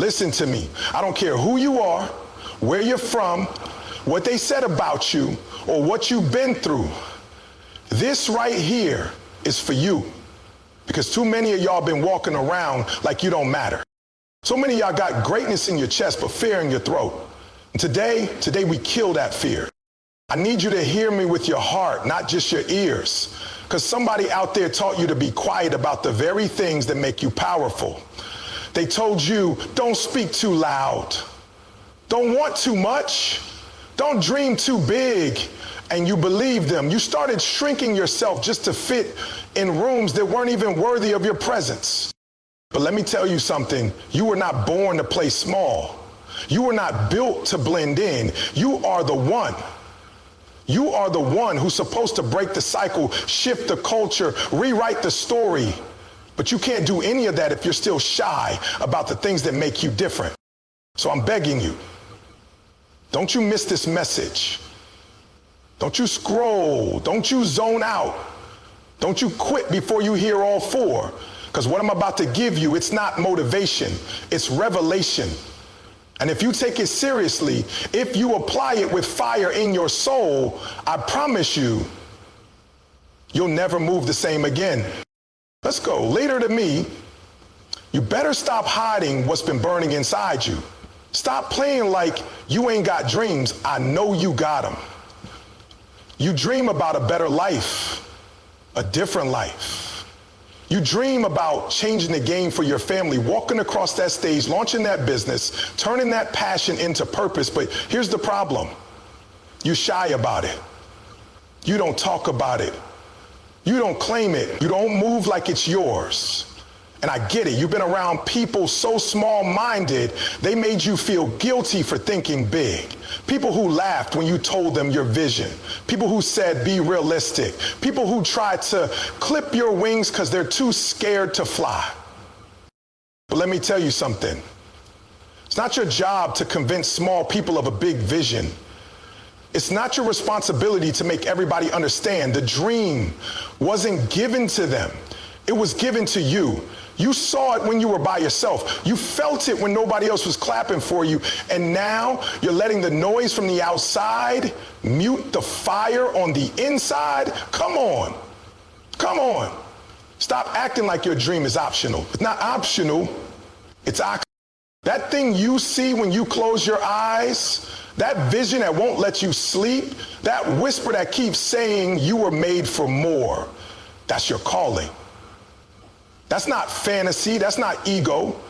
Listen to me. I don't care who you are, where you're from, what they said about you, or what you've been through. This right here is for you. Because too many of y'all been walking around like you don't matter. So many of y'all got greatness in your chest, but fear in your throat. And today we kill that fear. I need you to hear me with your heart, not just your ears. Because somebody out there taught you to be quiet about the very things that make you powerful. They told you, don't speak too loud. Don't want too much. Don't dream too big. And you believed them. You started shrinking yourself just to fit in rooms that weren't even worthy of your presence. But let me tell you something. You were not born to play small. You were not built to blend in. You are the one. You are the one who's supposed to break the cycle, shift the culture, rewrite the story. But you can't do any of that if you're still shy about the things that make you different. So I'm begging you, don't you miss this message. Don't you scroll. Don't you zone out. Don't you quit before you hear all four. Because what I'm about to give you, it's not motivation, it's revelation. And if you take it seriously, if you apply it with fire in your soul, I promise you, you'll never move the same again. Let's go. Later to me, you better stop hiding what's been burning inside you. Stop playing like you ain't got dreams. I know you got them. You dream about a better life, a different life. You dream about changing the game for your family, walking across that stage, launching that business, turning that passion into purpose. But here's the problem. You're shy about it. You don't talk about it. You don't claim it. You don't move like it's yours. And I get it. You've been around people so small-minded, they made you feel guilty for thinking big. People who laughed when you told them your vision. People who said, be realistic. People who tried to clip your wings because they're too scared to fly. But let me tell you something. It's not your job to convince small people of a big vision. It's not your responsibility to make everybody understand. The dream wasn't given to them. It was given to you. You saw it when you were by yourself. You felt it when nobody else was clapping for you. And now you're letting the noise from the outside mute the fire on the inside. Come on. Come on. Stop acting like your dream is optional. It's not optional. It's optional. That thing you see when you close your eyes, that vision that won't let you sleep, that whisper that keeps saying you were made for more, that's your calling. That's not fantasy, that's not ego.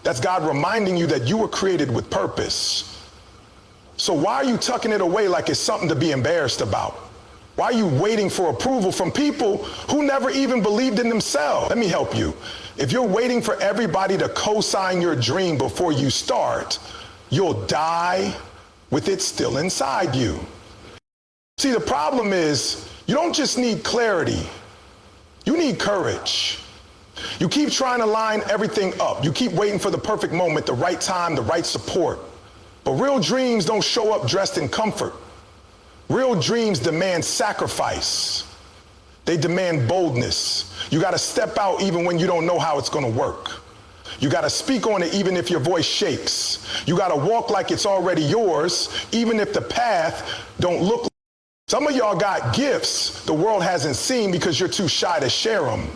That's God reminding you that you were created with purpose. So why are you tucking it away like it's something to be embarrassed about? Why are you waiting for approval from people who never even believed in themselves? Let me help you. If you're waiting for everybody to co-sign your dream before you start, you'll die with it still inside you. See, the problem is you don't just need clarity, you need courage. You keep trying to line everything up. You keep waiting for the perfect moment, the right time, the right support. But real dreams don't show up dressed in comfort. Real dreams demand sacrifice. They demand boldness. You got to step out even when you don't know how it's going to work. You got to speak on it even if your voice shakes. You got to walk like it's already yours, even if the path don't look like it. Some of y'all got gifts the world hasn't seen because you're too shy to share them.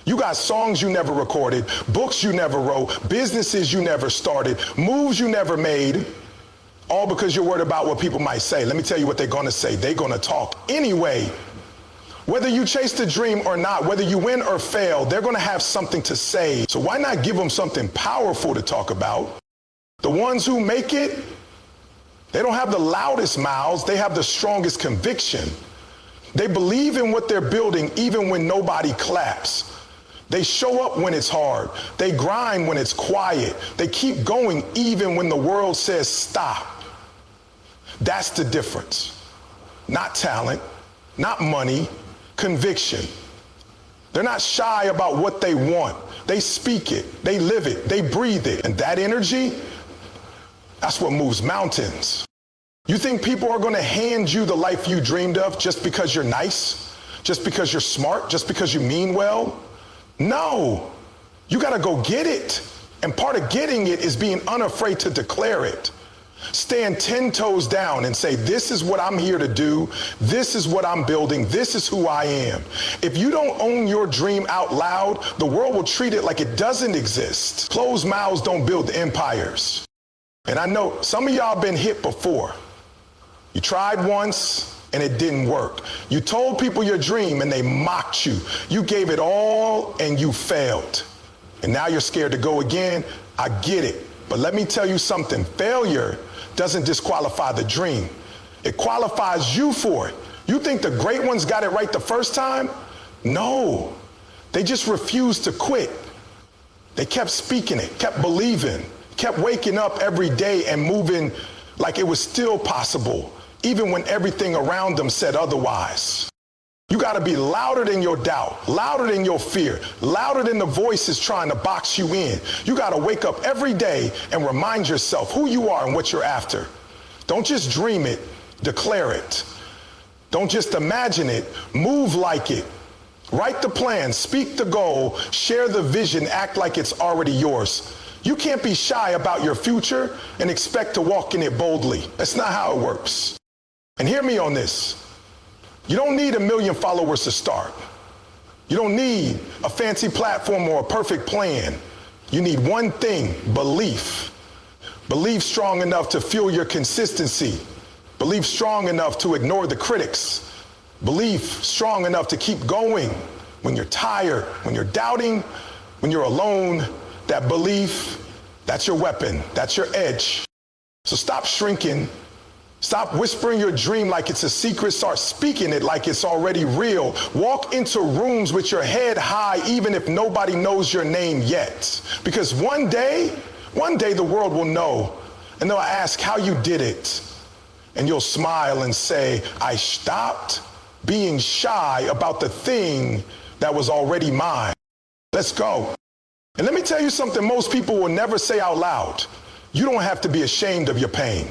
You got songs you never recorded, books you never wrote, businesses you never started, moves you never made, all because you're worried about what people might say. Let me tell you what they're going to say. They're going to talk anyway. Whether you chase the dream or not, whether you win or fail, they're going to have something to say. So why not give them something powerful to talk about? The ones who make it, they don't have the loudest mouths. They have the strongest conviction. They believe in what they're building even when nobody claps. They show up when it's hard. They grind when it's quiet. They keep going even when the world says stop. That's the difference. Not talent, not money, conviction. They're not shy about what they want. They speak it, they live it, they breathe it. And that energy, that's what moves mountains. You think people are going to hand you the life you dreamed of just because you're nice? Just because you're smart? Just because you mean well? No, you got to go get it. And part of getting it is being unafraid to declare it. Stand 10 toes down and say, this is what I'm here to do. This is what I'm building. This is who I am. If you don't own your dream out loud, the world will treat it like it doesn't exist. Closed mouths don't build empires. And I know some of y'all been hit before. You tried once and it didn't work. You told people your dream and they mocked you. You gave it all and you failed. And now you're scared to go again. I get it. But let me tell you something. Failure doesn't disqualify the dream. It qualifies you for it. You think the great ones got it right the first time? No. They just refused to quit. They kept speaking it, kept believing, kept waking up every day and moving like it was still possible, even when everything around them said otherwise. You got to be louder than your doubt, louder than your fear, louder than the voices trying to box you in. You got to wake up every day and remind yourself who you are and what you're after. Don't just dream it, declare it. Don't just imagine it, move like it. Write the plan, speak the goal, share the vision, act like it's already yours. You can't be shy about your future and expect to walk in it boldly. That's not how it works. And hear me on this. You don't need 1 million followers to start. You don't need a fancy platform or a perfect plan. You need one thing, belief. Believe strong enough to fuel your consistency. Believe strong enough to ignore the critics. Believe strong enough to keep going when you're tired, when you're doubting, when you're alone. That belief, that's your weapon, that's your edge. So stop shrinking. Stop whispering your dream like it's a secret. Start speaking it like it's already real. Walk into rooms with your head high, even if nobody knows your name yet. Because one day the world will know, and they'll ask how you did it. And you'll smile and say, I stopped being shy about the thing that was already mine. Let's go. And let me tell you something most people will never say out loud. You don't have to be ashamed of your pain.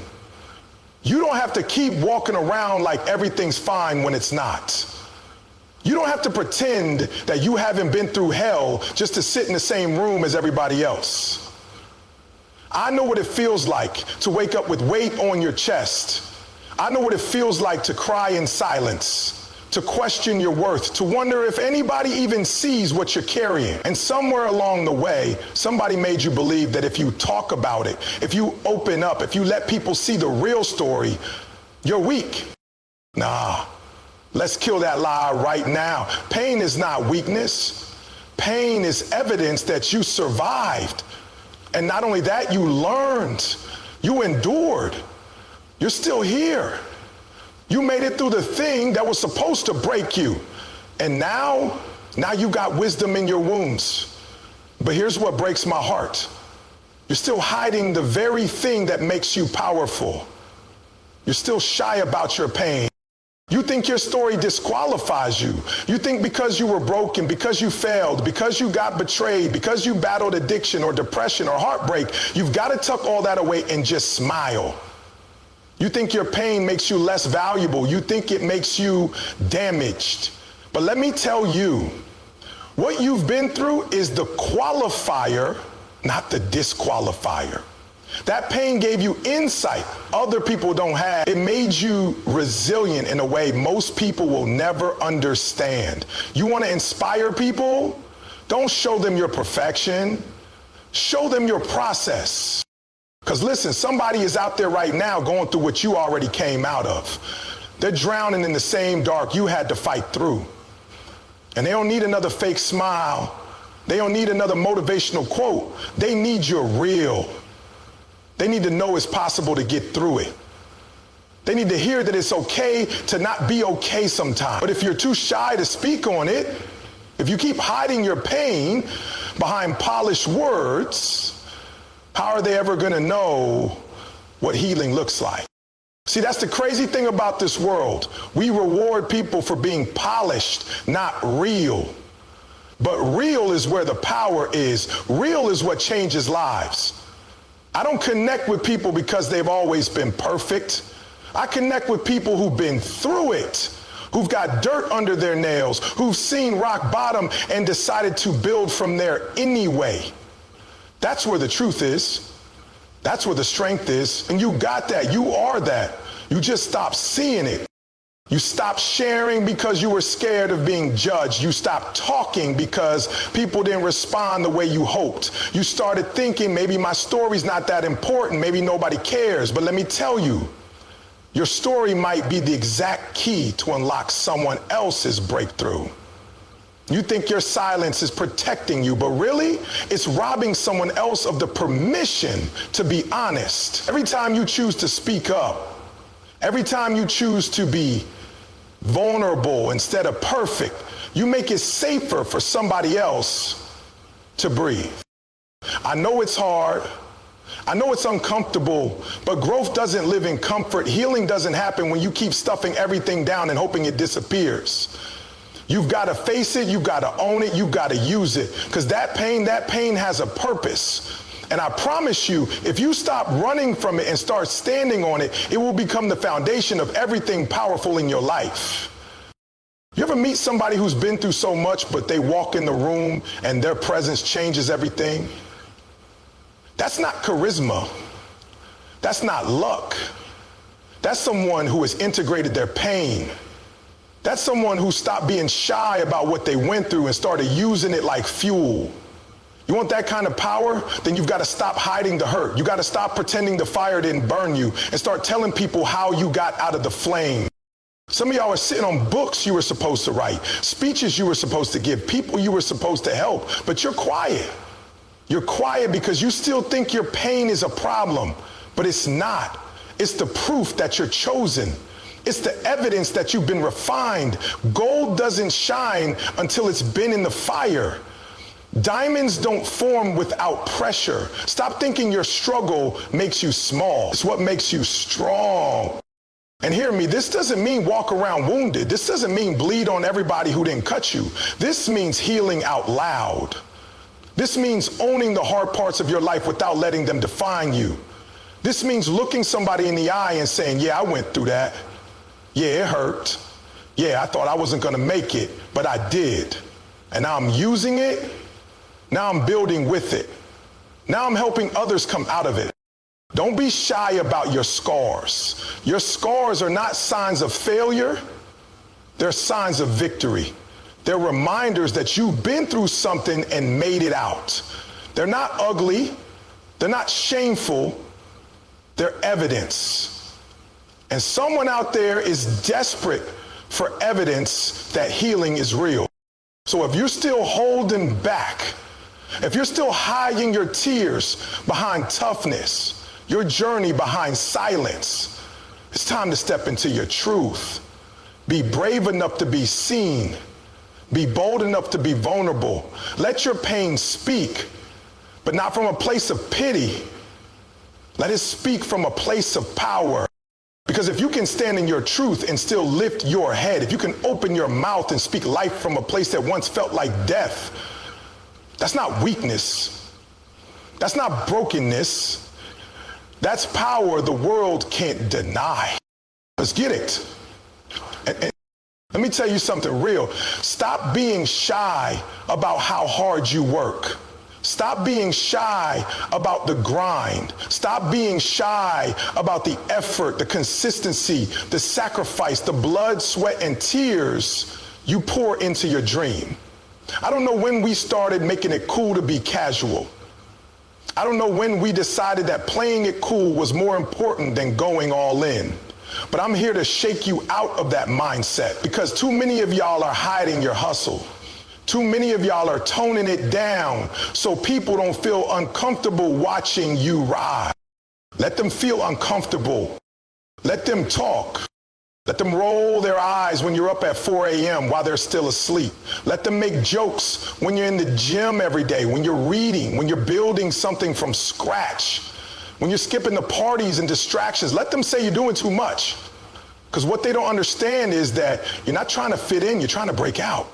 You don't have to keep walking around like everything's fine when it's not. You don't have to pretend that you haven't been through hell just to sit in the same room as everybody else. I know what it feels like to wake up with weight on your chest. I know what it feels like to cry in silence, to question your worth, to wonder if anybody even sees what you're carrying. And somewhere along the way, somebody made you believe that if you talk about it, if you open up, if you let people see the real story, you're weak. Nah, let's kill that lie right now. Pain is not weakness. Pain is evidence that you survived. And not only that, you learned, you endured, you're still here. You made it through the thing that was supposed to break you. And now you got wisdom in your wounds. But here's what breaks my heart. You're still hiding the very thing that makes you powerful. You're still shy about your pain. You think your story disqualifies you. You think because you were broken, because you failed, because you got betrayed, because you battled addiction or depression or heartbreak, you've got to tuck all that away and just smile. You think your pain makes you less valuable. You think it makes you damaged. But let me tell you, what you've been through is the qualifier, not the disqualifier. That pain gave you insight other people don't have. It made you resilient in a way most people will never understand. You want to inspire people? Don't show them your perfection. Show them your process. Because listen, somebody is out there right now going through what you already came out of. They're drowning in the same dark you had to fight through. And they don't need another fake smile. They don't need another motivational quote. They need your real. They need to know it's possible to get through it. They need to hear that it's okay to not be okay sometimes. But if you're too shy to speak on it, if you keep hiding your pain behind polished words, how are they ever going to know what healing looks like? See, that's the crazy thing about this world. We reward people for being polished, not real. But real is where the power is. Real is what changes lives. I don't connect with people because they've always been perfect. I connect with people who've been through it, who've got dirt under their nails, who've seen rock bottom and decided to build from there anyway. That's where the truth is. That's where the strength is. And you got that. You are that. You just stopped seeing it. You stopped sharing because you were scared of being judged. You stopped talking because people didn't respond the way you hoped. You started thinking, maybe my story's not that important. Maybe nobody cares. But let me tell you, your story might be the exact key to unlock someone else's breakthrough. You think your silence is protecting you, but really, it's robbing someone else of the permission to be honest. Every time you choose to speak up, every time you choose to be vulnerable instead of perfect, you make it safer for somebody else to breathe. I know it's hard. I know it's uncomfortable, but growth doesn't live in comfort. Healing doesn't happen when you keep stuffing everything down and hoping it disappears. You've got to face it, you've got to own it, you've got to use it. Because that pain has a purpose. And I promise you, if you stop running from it and start standing on it, it will become the foundation of everything powerful in your life. You ever meet somebody who's been through so much, but they walk in the room and their presence changes everything? That's not charisma. That's not luck. That's someone who has integrated their pain. That's someone who stopped being shy about what they went through and started using it like fuel. You want that kind of power? Then you've got to stop hiding the hurt. You got to stop pretending the fire didn't burn you and start telling people how you got out of the flame. Some of y'all are sitting on books you were supposed to write, speeches you were supposed to give, people you were supposed to help, but you're quiet. You're quiet because you still think your pain is a problem, but it's not. It's the proof that you're chosen. It's the evidence that you've been refined. Gold doesn't shine until it's been in the fire. Diamonds don't form without pressure. Stop thinking your struggle makes you small. It's what makes you strong. And hear me, this doesn't mean walk around wounded. This doesn't mean bleed on everybody who didn't cut you. This means healing out loud. This means owning the hard parts of your life without letting them define you. This means looking somebody in the eye and saying, yeah, I went through that. Yeah, it hurt. Yeah, I thought I wasn't going to make it, but I did. And now I'm using it. Now I'm building with it. Now I'm helping others come out of it. Don't be shy about your scars. Your scars are not signs of failure. They're signs of victory. They're reminders that you've been through something and made it out. They're not ugly. They're not shameful. They're evidence. And someone out there is desperate for evidence that healing is real. So if you're still holding back, if you're still hiding your tears behind toughness, your journey behind silence, it's time to step into your truth. Be brave enough to be seen. Be bold enough to be vulnerable. Let your pain speak, but not from a place of pity. Let it speak from a place of power. Because if you can stand in your truth and still lift your head, if you can open your mouth and speak life from a place that once felt like death, that's not weakness. That's not brokenness. That's power the world can't deny. Let's get it. And let me tell you something real. Stop being shy about how hard you work. Stop being shy about the grind. Stop being shy about the effort, the consistency, the sacrifice, the blood, sweat, and tears you pour into your dream. I don't know when we started making it cool to be casual. I don't know when we decided that playing it cool was more important than going all in. But I'm here to shake you out of that mindset because too many of y'all are hiding your hustle. Too many of y'all are toning it down so people don't feel uncomfortable watching you ride. Let them feel uncomfortable. Let them talk. Let them roll their eyes when you're up at 4 a.m. while they're still asleep. Let them make jokes when you're in the gym every day, when you're reading, when you're building something from scratch, when you're skipping the parties and distractions. Let them say you're doing too much. Because what they don't understand is that you're not trying to fit in, you're trying to break out.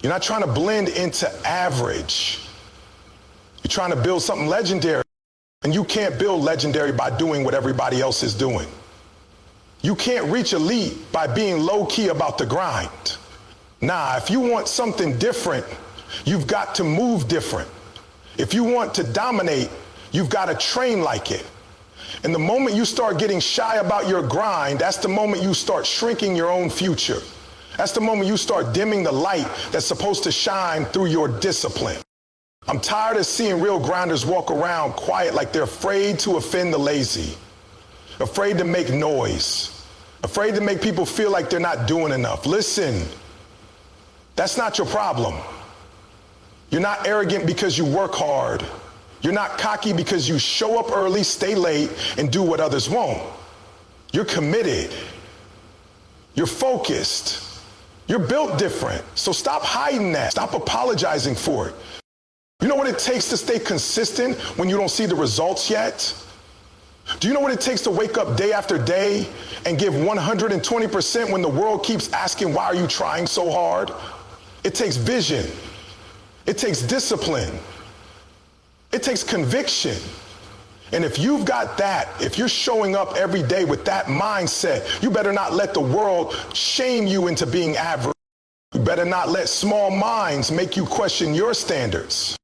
You're not trying to blend into average. You're trying to build something legendary. And you can't build legendary by doing what everybody else is doing. You can't reach elite by being low-key about the grind. Nah, if you want something different, you've got to move different. If you want to dominate, you've got to train like it. And the moment you start getting shy about your grind, that's the moment you start shrinking your own future. That's the moment you start dimming the light that's supposed to shine through your discipline. I'm tired of seeing real grinders walk around quiet like they're afraid to offend the lazy, afraid to make noise, afraid to make people feel like they're not doing enough. Listen, that's not your problem. You're not arrogant because you work hard. You're not cocky because you show up early, stay late, and do what others won't. You're committed. You're focused. You're built different. So stop hiding that. Stop apologizing for it. You know what it takes to stay consistent when you don't see the results yet? Do you know what it takes to wake up day after day and give 120% when the world keeps asking, why are you trying so hard? It takes vision. It takes discipline. It takes conviction. And if you've got that, if you're showing up every day with that mindset, you better not let the world shame you into being average. You better not let small minds make you question your standards.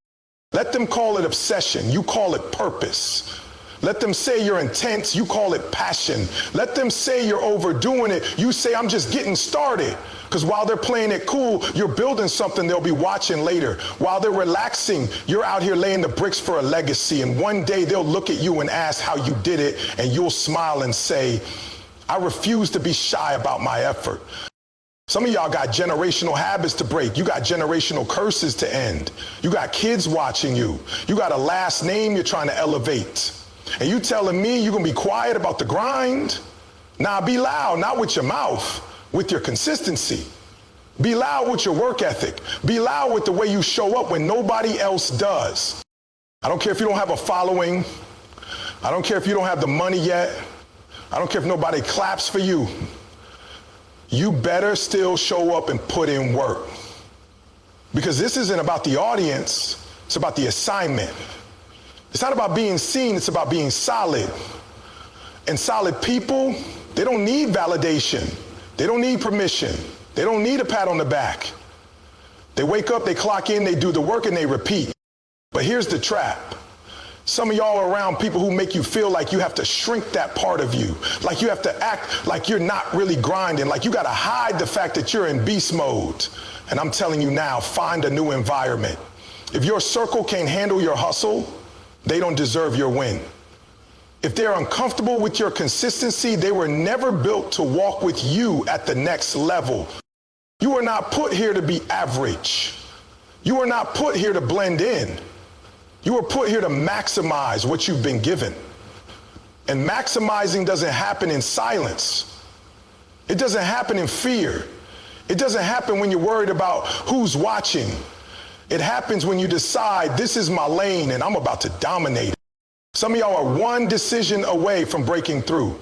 Let them call it obsession. You call it purpose. Let them say you're intense. You call it passion. Let them say you're overdoing it. You say, I'm just getting started. Because while they're playing it cool, you're building something they'll be watching later. While they're relaxing, you're out here laying the bricks for a legacy. And one day they'll look at you and ask how you did it. And you'll smile and say, I refuse to be shy about my effort. Some of y'all got generational habits to break. You got generational curses to end. You got kids watching you. You got a last name you're trying to elevate. And you telling me you're going to be quiet about the grind? Nah, be loud, not with your mouth, with your consistency. Be loud with your work ethic. Be loud with the way you show up when nobody else does. I don't care if you don't have a following. I don't care if you don't have the money yet. I don't care if nobody claps for you. You better still show up and put in work. Because this isn't about the audience, it's about the assignment. It's not about being seen, it's about being solid. And solid people, they don't need validation. They don't need permission. They don't need a pat on the back. They wake up, they clock in, they do the work, and they repeat. But here's the trap. Some of y'all are around people who make you feel like you have to shrink that part of you, like you have to act like you're not really grinding, like you got to hide the fact that you're in beast mode. And I'm telling you now, find a new environment. If your circle can't handle your hustle, they don't deserve your win. If they're uncomfortable with your consistency, they were never built to walk with you at the next level. You are not put here to be average. You are not put here to blend in. You are put here to maximize what you've been given. And maximizing doesn't happen in silence. It doesn't happen in fear. It doesn't happen when you're worried about who's watching. It happens when you decide, this is my lane and I'm about to dominate it. Some of y'all are one decision away from breaking through.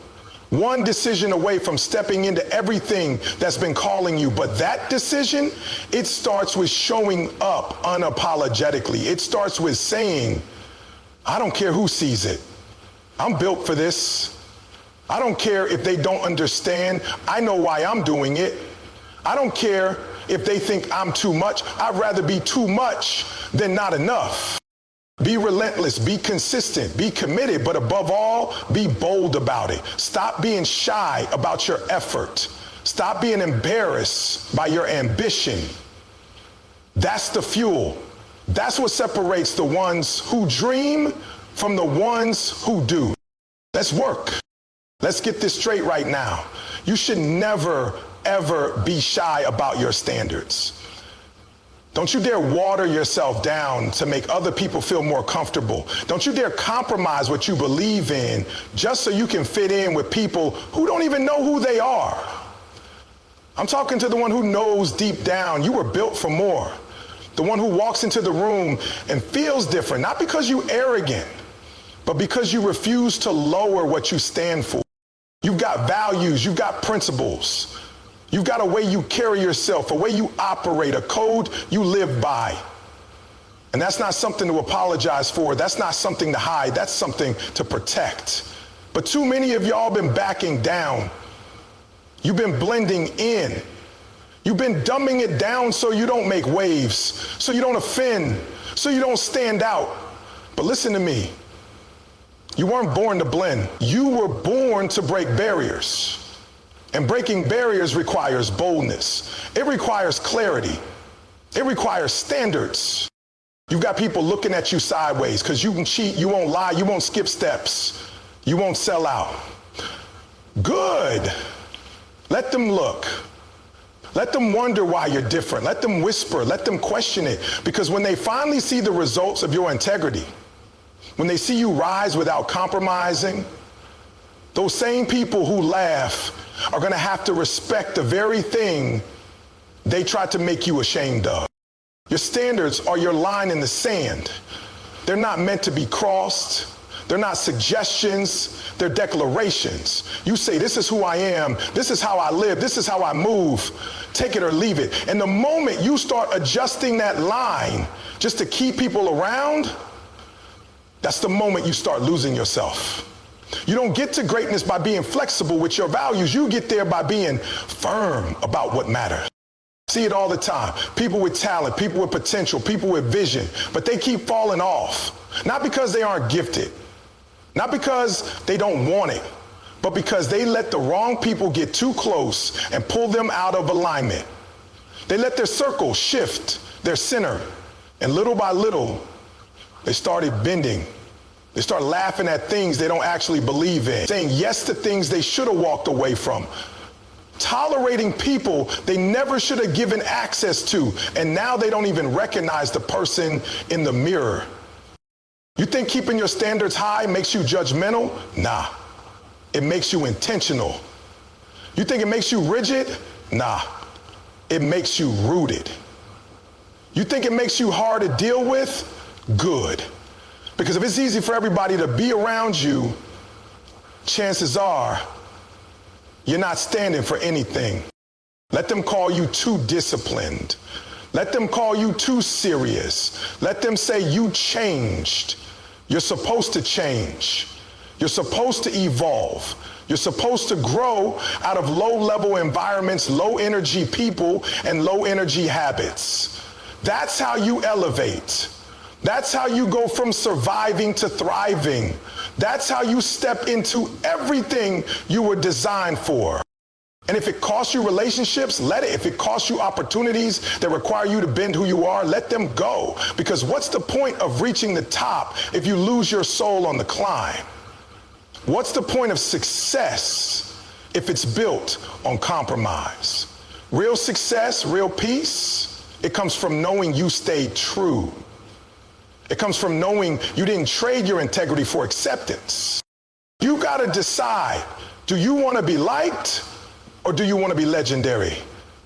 One decision away from stepping into everything that's been calling you. But that decision, it starts with showing up unapologetically. It starts with saying, I don't care who sees it. I'm built for this. I don't care if they don't understand. I know why I'm doing it. I don't care if they think I'm too much. I'd rather be too much than not enough. Be relentless, be consistent, be committed, but above all, be bold about it. Stop being shy about your effort. Stop being embarrassed by your ambition. That's the fuel. That's what separates the ones who dream from the ones who do. Let's work. Let's get this straight right now. You should never, ever be shy about your standards. Don't you dare water yourself down to make other people feel more comfortable. Don't you dare compromise what you believe in just so you can fit in with people who don't even know who they are. I'm talking to the one who knows deep down you were built for more. The one who walks into the room and feels different, not because you're arrogant, but because you refuse to lower what you stand for. You've got values, you've got principles. You've got a way you carry yourself, a way you operate, a code you live by. And that's not something to apologize for. That's not something to hide. That's something to protect. But too many of y'all been backing down. You've been blending in. You've been dumbing it down so you don't make waves, so you don't offend, so you don't stand out. But listen to me. You weren't born to blend. You were born to break barriers. And breaking barriers requires boldness. It requires clarity. It requires standards. You've got people looking at you sideways because you can cheat, you won't lie, you won't skip steps, you won't sell out. Good. Let them look. Let them wonder why you're different. Let them whisper. Let them question it. Because when they finally see the results of your integrity, when they see you rise without compromising, those same people who laugh are going to have to respect the very thing they tried to make you ashamed of. Your standards are your line in the sand. They're not meant to be crossed. They're not suggestions, they're declarations. You say, this is who I am, this is how I live, this is how I move, take it or leave it. And the moment you start adjusting that line just to keep people around, that's the moment you start losing yourself. You don't get to greatness by being flexible with your values, you get there by being firm about what matters. See it all the time. People with talent, people with potential, people with vision, but they keep falling off. Not because they aren't gifted, not because they don't want it, but because they let the wrong people get too close and pull them out of alignment. They let their circle shift their center, and little by little, they started bending. They start laughing at things they don't actually believe in, saying yes to things they should have walked away from, tolerating people they never should have given access to, and now they don't even recognize the person in the mirror. You think keeping your standards high makes you judgmental? Nah, it makes you intentional. You think it makes you rigid? Nah, it makes you rooted. You think it makes you hard to deal with? Good. Because if it's easy for everybody to be around you, chances are you're not standing for anything. Let them call you too disciplined. Let them call you too serious. Let them say you changed. You're supposed to change. You're supposed to evolve. You're supposed to grow out of low-level environments, low-energy people, and low-energy habits. That's how you elevate. That's how you go from surviving to thriving. That's how you step into everything you were designed for. And if it costs you relationships, let it. If it costs you opportunities that require you to bend who you are, let them go. Because what's the point of reaching the top if you lose your soul on the climb? What's the point of success if it's built on compromise? Real success, real peace, it comes from knowing you stayed true. It comes from knowing you didn't trade your integrity for acceptance. You got to decide, do you want to be liked or do you want to be legendary?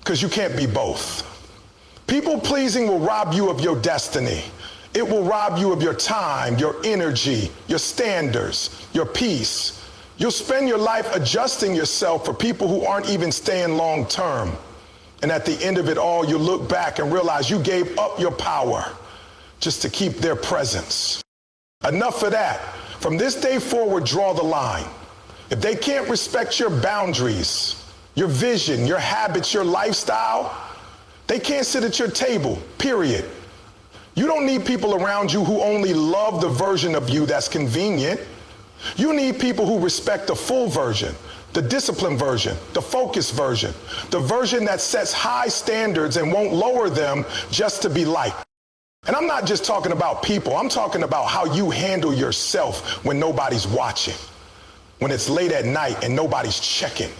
Because you can't be both. People pleasing will rob you of your destiny. It will rob you of your time, your energy, your standards, your peace. You'll spend your life adjusting yourself for people who aren't even staying long term. And at the end of it all, you look back and realize you gave up your power just to keep their presence. Enough of that. From this day forward, draw the line. If they can't respect your boundaries, your vision, your habits, your lifestyle, they can't sit at your table, period. You don't need people around you who only love the version of you that's convenient. You need people who respect the full version, the disciplined version, the focused version, the version that sets high standards and won't lower them just to be liked. And I'm not just talking about people, I'm talking about how you handle yourself when nobody's watching, when it's late at night and nobody's checking,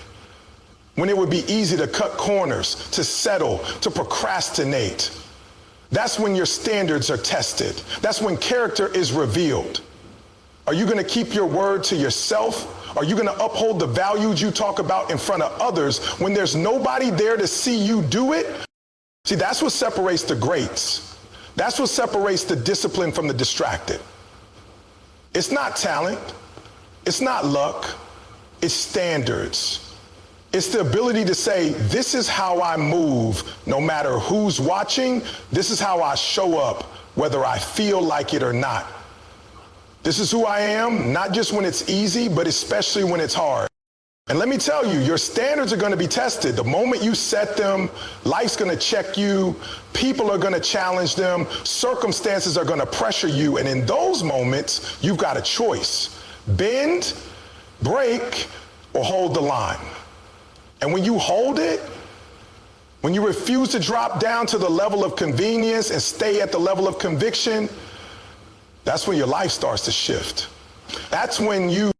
when it would be easy to cut corners, to settle, to procrastinate. That's when your standards are tested. That's when character is revealed. Are you going to keep your word to yourself? Are you going to uphold the values you talk about in front of others when there's nobody there to see you do it? See, that's what separates the greats. That's what separates the disciplined from the distracted. It's not talent. It's not luck. It's standards. It's the ability to say, this is how I move, no matter who's watching. This is how I show up, whether I feel like it or not. This is who I am, not just when it's easy, but especially when it's hard. And let me tell you, your standards are going to be tested. The moment you set them, life's going to check you. People are going to challenge them. Circumstances are going to pressure you. And in those moments, you've got a choice. Bend, break, or hold the line. And when you hold it, when you refuse to drop down to the level of convenience and stay at the level of conviction, that's when your life starts to shift. That's when you